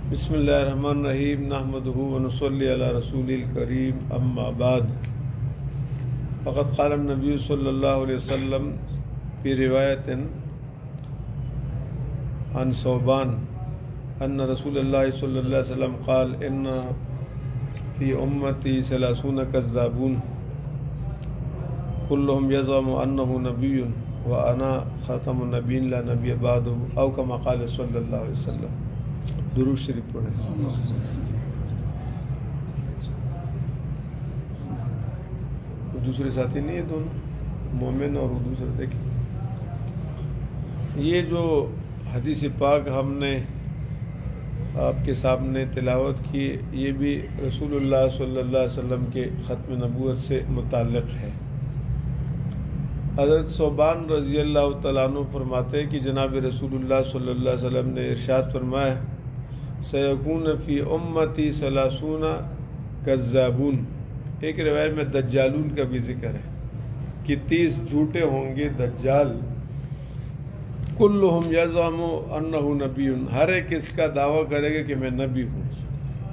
بسم اللہ الرحمن الرحیم نحمدہ ونصلی علی رسول الکریم اما بعد فقد قال النبی صلی اللہ علیہ وسلم فی روایت عن ثوبان ان رسول اللہ صلی اللہ علیہ وسلم قال ان فی امتی 30 کذابون کلہم یزعم انہ نبی وانا خاتم النبیین لا نبی بعدہ او کما قال صلی اللہ علیہ وسلم۔ درود شریف پڑھیں۔ دوسرے ساتھی نہیں ہے دونوں مومن اور دوسرے دیکھیں۔ یہ جو حدیث پاک ہم نے آپ کے سامنے تلاوت کی، یہ بھی رسول اللہ صلی اللہ علیہ وسلم کے ختم نبوت سے متعلق ہے۔ حضرت ثوبان رضی اللہ تعالیٰ عنہ فرماتے ہیں کہ جناب رسول اللہ صلی اللہ علیہ وسلم نے ارشاد فرمایا سیکون فی امتی 30 کذابون۔ ایک روایت میں دجالون کا بھی ذکر ہے کہ 30 جھوٹے ہوں گے دجال، کلہم یزعم انہ نبی، ہر ایک اس کا دعویٰ کرے گا کہ میں نبی ہوں،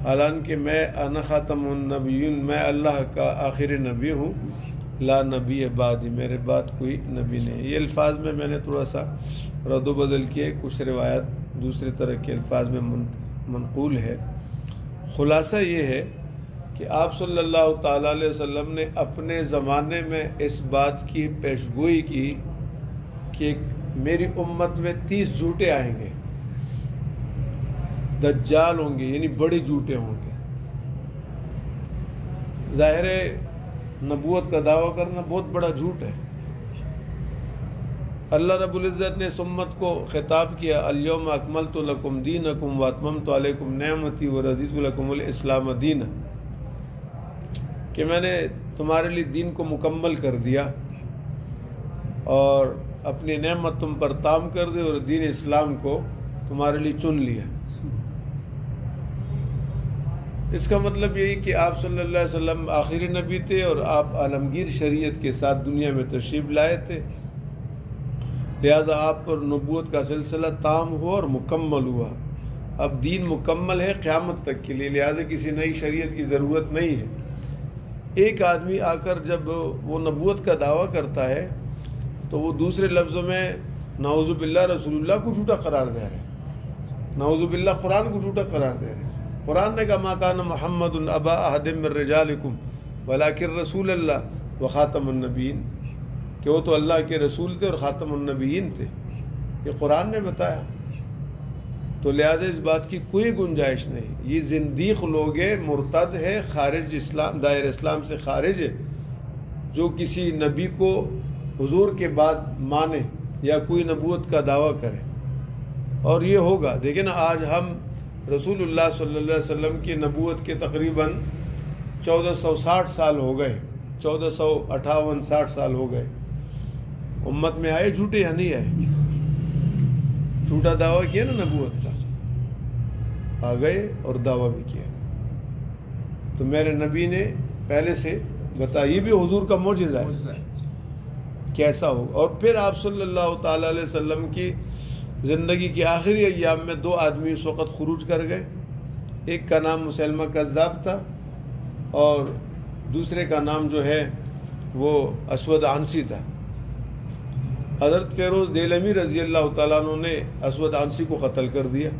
حالانکہ میں انا خاتم النبیین، میں اللہ کا آخری نبی ہوں، لا نبی بعدی، میرے بعد کوئی نبی نہیں۔ یہ الفاظ میں نے تھوڑا سا رد و بدل کیے، کچھ روایت دوسری طرح کے الفاظ میں منقول ہے۔ خلاصہ یہ ہے کہ آپ صلی اللہ تعالیٰ علیہ وسلم نے اپنے زمانے میں اس بات کی پیشگوئی کی کہ میری امت میں 30 جھوٹے آئیں گے، دجال ہوں گے، یعنی بڑے جھوٹے ہوں گے۔ ظاہر ہے نبوت کا دعویٰ کرنا بہت بڑا جھوٹ ہے۔ اللہ رب العزت نے اس امت کو خطاب کیا الیوم اکملت لکم دینکم واتممت علیکم نعمتی ورضیت لکم الاسلام دینا، کہ میں نے تمہارے لیے دین کو مکمل کر دیا اور اپنی نعمت تم پر تام کر دی اور دین اسلام کو تمہارے لیے چن لیا۔ اس کا مطلب یہی کہ آپ صلی اللہ علیہ وسلم آخری نبی تھے اور آپ عالمگیر شریعت کے ساتھ دنیا میں تشریف لائے تھے، لہذا آپ پر نبوت کا سلسلہ تام ہوا اور مکمل ہوا۔ اب دین مکمل ہے قیامت تک کے لیے، لہذا کسی نئی شریعت کی ضرورت نہیں ہے۔ ایک آدمی آ کر جب وہ نبوت کا دعویٰ کرتا ہے تو وہ دوسرے لفظوں میں نعوذ باللہ رسول اللہ کو جھوٹا قرار دے رہے ہیں، نعوذ باللہ قرآن کو جھوٹا قرار دے رہے ہیں۔ قرآن نے کہا ما کان محمد ابا احد من رجالکم ولکن رسول اللہ وخاتم النبیین، کہ وہ تو اللہ کے رسول تھے اور خاتم النبیین تھے، یہ قرآن نے بتایا۔ تو لہذا اس بات کی کوئی گنجائش نہیں۔ یہ زندیق لوگ ہے، مرتد ہے، خارج اسلام، دائر اسلام سے خارج ہے، جو کسی نبی کو حضور کے بعد مانے یا کوئی نبوت کا دعویٰ کرے، اور یہ ہوگا۔ دیکھیں نا، آج ہم رسول اللہ صلی اللہ علیہ وسلم کی نبوت کے تقریباً 1460 سال ہو گئے، 1458-60 سال ہو گئے۔ امت میں آئے جھوٹے یا نہیں آئے؟ جھوٹا دعویٰ کیا نا نبوت کا، آ گئے اور دعویٰ بھی کیا۔ تو میرے نبی نے پہلے سے بتایا، یہ بھی حضور کا معجزہ ہے کیسا ہو۔ اور پھر آپ صلی اللہ تعالیٰ علیہ وسلم کی زندگی کی آخری ایام میں 2 آدمی اس وقت خروج کر گئے، ایک کا نام مسیلمہ کذاب تھا اور دوسرے کا نام جو ہے وہ اسود عنسی تھا۔ حضرت فیروز دیلمی رضی اللہ تعالیٰ عنہ نے اسود عنسی کو قتل کر دیا،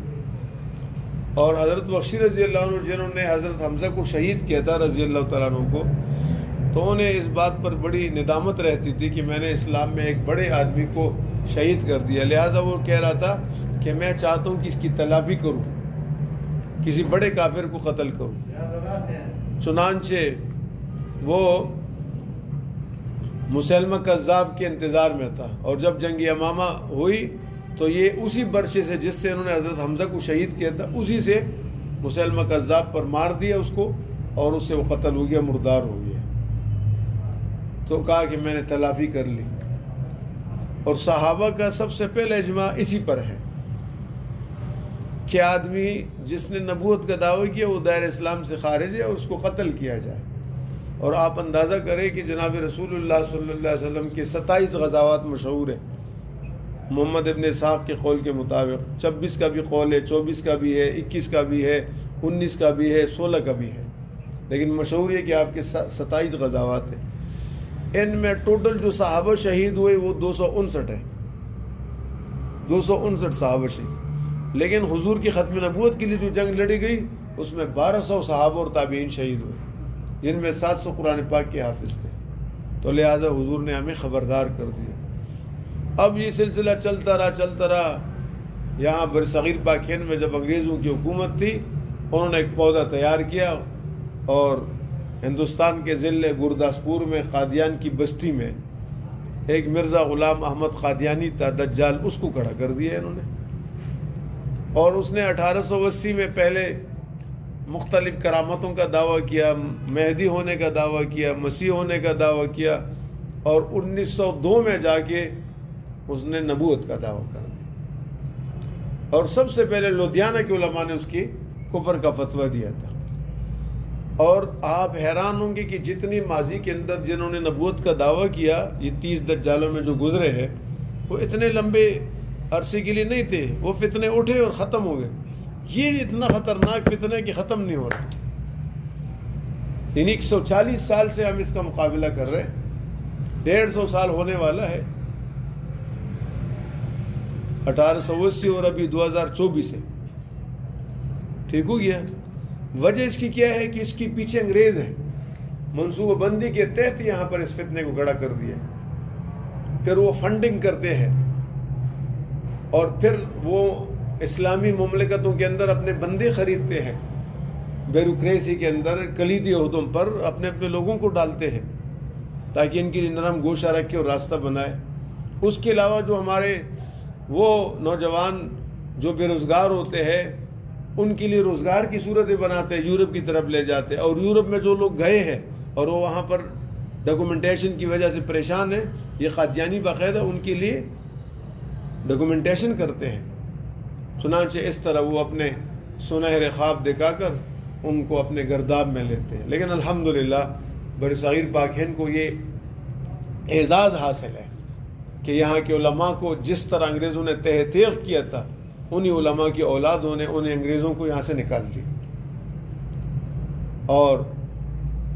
اور حضرت بخشی رضی اللہ عنہ جنہوں نے حضرت حمزہ کو شہید کیا تھا رضی اللہ تعالیٰ عنہ کو، تو انہیں اس بات پر بڑی ندامت رہتی تھی کہ میں نے اسلام میں ایک بڑے آدمی کو شہید کر دیا، لہذا وہ کہہ رہا تھا کہ میں چاہتا ہوں کہ اس کی تلافی کروں، کسی بڑے کافر کو قتل کروں۔ چنانچہ وہ مسیلمہ کذاب کے انتظار میں تھا، اور جب جنگ یمامہ ہوئی تو یہ اسی برشے سے جس سے انہوں نے حضرت حمزہ کو شہید کیا تھا، اسی سے مسیلمہ کذاب پر مار دیا اس کو، اور اس سے وہ قتل ہو گیا، مردار ہو گیا۔ تو کہا کہ میں نے تلافی کر لی۔ اور صحابہ کا سب سے پہلے اجماع اسی پر ہے کہ آدمی جس نے نبوت کا دعویٰ کیا وہ دائر اسلام سے خارج ہے اور اس کو قتل کیا جائے۔ اور آپ اندازہ کریں کہ جناب رسول اللہ صلی اللہ علیہ وسلم کے 27 غزوات مشہور ہیں، محمد ابن اسحاق کے قول کے مطابق 26 کا بھی قول ہے، 24 کا بھی ہے، 21 کا بھی ہے، 19 کا بھی ہے، 16 کا بھی ہے، لیکن مشہور ہے کہ آپ کے 27 غزوات ہیں۔ ان میں ٹوٹل جو صحابہ شہید ہوئے وہ 259 ہے، 259 صحابہ شہید، لیکن حضور کی ختم نبوت کے لیے جو جنگ لڑی گئی اس میں 1200 صحابہ اور تابعین شہید ہوئے، جن میں 700 قرآن پاک کے حافظ تھے، تو لہٰذا حضور نے ہمیں خبردار کر دیا۔ اب یہ سلسلہ چلتا رہا، یہاں برصغیر پاک ہند میں جب انگریزوں کی حکومت تھی، انہوں نے ایک پودا تیار کیا اور ہندوستان کے ضلع گرداسپور میں قادیان کی بستی میں ایک مرزا غلام احمد قادیانی تھا دجال، اس کو کھڑا کر دیا انہوں نے، اور اس نے 1880 میں پہلے مختلف کرامتوں کا دعویٰ کیا، مہدی ہونے کا دعویٰ کیا، مسیح ہونے کا دعویٰ کیا، اور 1902 میں جا کے اس نے نبوت کا دعویٰ کر دیا، اور سب سے پہلے لدھیانہ کے علماء نے اس کی کفر کا فتویٰ دیا تھا۔ اور آپ حیران ہوں گے کہ جتنی ماضی کے اندر جنہوں نے نبوت کا دعویٰ کیا، یہ 30 دجالوں میں جو گزرے ہیں، وہ اتنے لمبے عرصے کے لیے نہیں تھے، وہ فتنے اٹھے اور ختم ہو گئے۔ یہ اتنا خطرناک فتنہ ہے کہ ختم نہیں ہو رہا، یعنی 140 سال سے ہم اس کا مقابلہ کر رہے ہیں، 150 سال ہونے والا ہے، 1880 اور ابھی 2024 ہے، ٹھیک ہو گیا۔ وجہ اس کی کیا ہے کہ اس کی پیچھے انگریز ہے، منصوبہ بندی کے تحت یہاں پر اس فتنے کو کھڑا کر دیا، پھر وہ فنڈنگ کرتے ہیں اور پھر وہ اسلامی مملکتوں کے اندر اپنے بندے خریدتے ہیں، بیوروکریسی کے اندر کلیدی عہدوں پر اپنے لوگوں کو ڈالتے ہیں تاکہ ان کے لیے نرم گوشہ رکھے اور راستہ بنائے۔ اس کے علاوہ جو ہمارے وہ نوجوان جو بے روزگار ہوتے ہیں ان کے لیے روزگار کی صورتیں بناتے ہیں، یورپ کی طرف لے جاتے ہیں، اور یورپ میں جو لوگ گئے ہیں اور وہ وہاں پر ڈاکومنٹیشن کی وجہ سے پریشان ہیں، یہ قادیانی باقاعدہ ان کے لیے ڈاکومنٹیشن کرتے ہیں، چنانچہ اس طرح وہ اپنے سنہرے خواب دکھا کر ان کو اپنے گرداب میں لیتے ہیں۔ لیکن الحمدللہ برصغیر پاک ہند کو یہ اعزاز حاصل ہے کہ یہاں کے علماء کو جس طرح انگریزوں نے تحقیق کیا تھا، انہی علماء کی اولادوں نے انہیں انگریزوں کو یہاں سے نکال دی، اور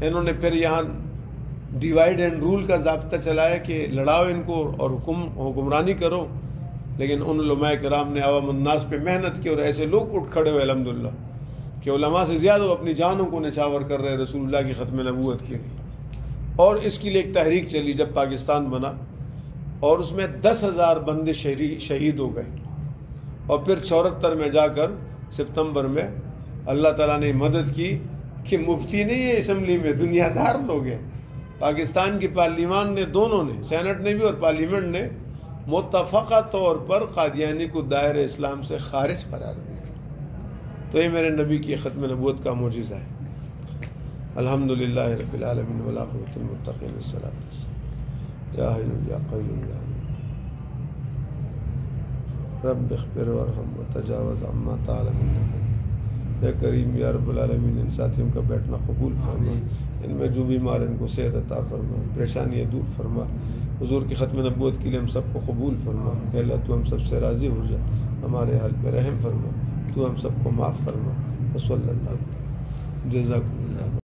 انہوں نے پھر یہاں ڈیوائیڈ اینڈ رول کا ضابطہ چلایا کہ لڑاؤ ان کو اور حکمرانی کرو، لیکن ان علماء کرام نے عوام الناس پہ محنت کی، اور ایسے لوگ اٹھ کھڑے ہوئے الحمدللہ کہ علماء سے زیادہ وہ اپنی جانوں کو نچھاور کر رہے رسول اللہ کی ختم نبوت کے لیے۔ اور اس کے لیے ایک تحریک چلی جب پاکستان بنا، اور اس میں 10,000 بندے شہید ہو گئے، اور پھر 74 میں جا کر ستمبر میں اللہ تعالیٰ نے مدد کی کہ مفتی نہیں ہے اسمبلی میں، دنیا دار لوگ ہیں۔ پاکستان کی پارلیمان نے، دونوں نے، سینٹ نے بھی اور پارلیمنٹ نے متفقہ طور پر قادیانی کو دائرہ اسلام سے خارج قرار دیا۔ تو یہ میرے نبی کی ختم نبوت کا معجزہ ہے۔ الحمدللہ رب العالمین والعاقبۃ للمتقین والصلاۃ والسلام یا حی یا قیوم یا رب اغفر وارحم وتجاوز عما تعلم انک یا کریم یا رب العالمین، ان ساتھیوں کا بیٹھنا قبول فرما، ان میں جو بیمار ان کو صحت عطا فرما، پریشانیاں دور فرما، حضور کی ختم نبوت کے لیے ہم سب کو قبول فرما۔ کہ اللہ تو ہم سب سے راضی ہو جا، ہمارے حال پہ رحم فرما، تو ہم سب کو معاف فرما۔ صلی اللہ علیہ وسلم، جزاکم اللہ۔